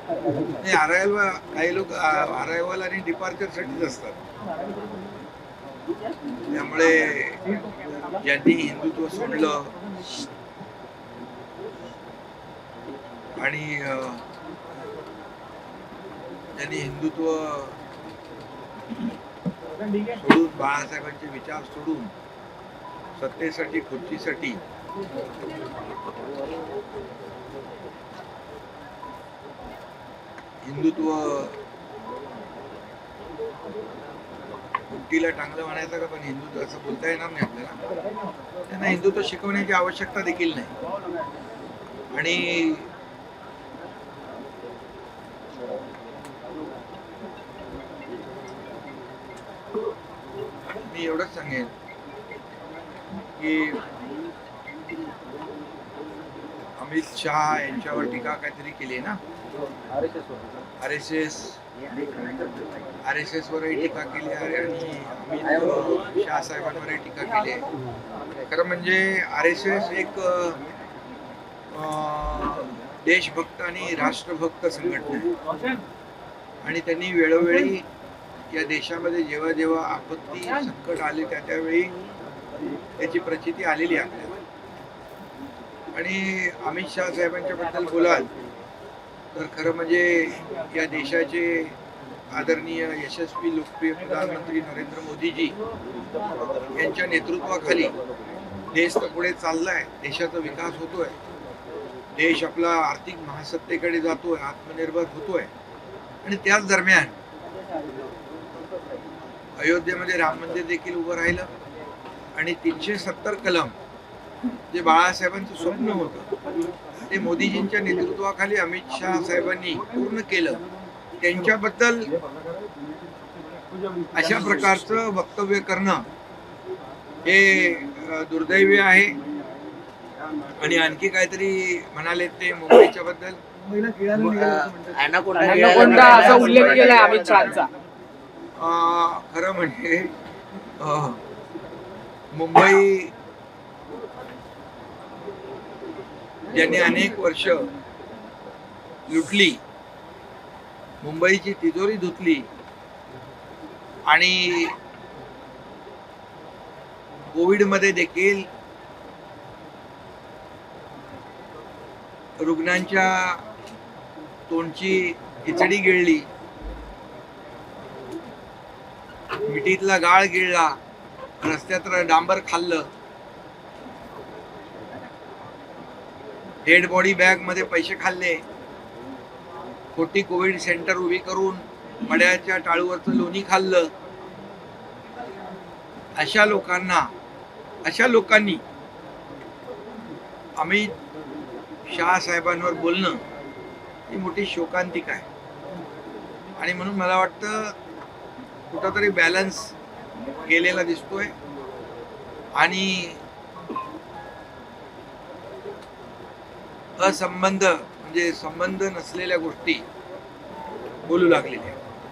नाही, अरायवल काही लोक अरायवल आणि डिपार्चर साठीच असतात. त्यामुळे ज्यांनी हिंदुत्व सोडलं आणि ज्यांनी हिंदुत्व सोडून बाळासाहेबांचे विचार सोडून सत्तेसाठी खुर्चीसाठी हिंदुत्व कुट्टीला टांगलं म्हणायचं का, पण हिंदुत्व असं बोलता येणार नाही आपल्याला. त्यांना हिंदुत्व शिकवण्याची आवश्यकता देखील नाही. आणि मी एवढंच सांगेन की अमित शहा यांच्यावर टीका काहीतरी केली ना, आर एस एस वरही टीका केली आहे आणि अमित शहा साहेबांवरही टीका केली आहे. खरं म्हणजे आर एस एस एक देशभक्त आणि राष्ट्रभक्त संघटना आहे आणि त्यांनी वेळोवेळी या देशामध्ये जेव्हा जेव्हा आपत्ती संकट आले त्यावेळी त्याची प्रचिती आलेली आहे. आणि अमित शहा साहेबांच्या बद्दल बोलाल तर खरं म्हणजे या देशाचे आदरणीय यशस्वी लोकप्रिय प्रधानमंत्री नरेंद्र मोदीजी यांच्या नेतृत्वाखाली देश तर पुढे चाललाय, देशाचा विकास होतोय, देश आपला आर्थिक महासत्तेकडे जातोय, आत्मनिर्भर होतोय. आणि त्याच दरम्यान अयोध्येमध्ये राम मंदिर देखील उभं राहिलं आणि 370 कलम जे बाळासाहेबांचं स्वप्न होतं ते मोदीजींच्या नेतृत्वाखाली अमित शहा साहेबांनी पूर्ण केलं. त्यांच्याबद्दल अशा प्रकारचं वक्तव्य करणं हे दुर्दैवी आहे. आणि आणखी काहीतरी म्हणाले ते मुंबईच्या बद्दल असा उल्लेख केलाय अमित शहाचा. खरं म्हणजे मुंबई ज्यांनी अनेक वर्ष लुटली, मुंबईची तिजोरी धुतली आणि कोविडमध्ये देखील रुग्णांच्या तोंडची खिचडी गिळली, मिठीतला गाळ गिळला, रस्त्यात डांबर खाल्लं, डेड बॉडी बॅग मध्ये पैसे खाल्ले, खोटी कोविड सेंटर उभी करून मड्याच्या टाळूवरचं लोणी खाल्लं. अशा लोकांनी अमित शहा साहेबांवर बोलणं ही मोठी शोकांतिका आहे. आणि म्हणून मला वाटतं कुठंतरी बॅलन्स गेलेला दिसतोय आणि असंबंध म्हणजे संबंध नसलेल्या गोष्टी बोलू लागलेल्या.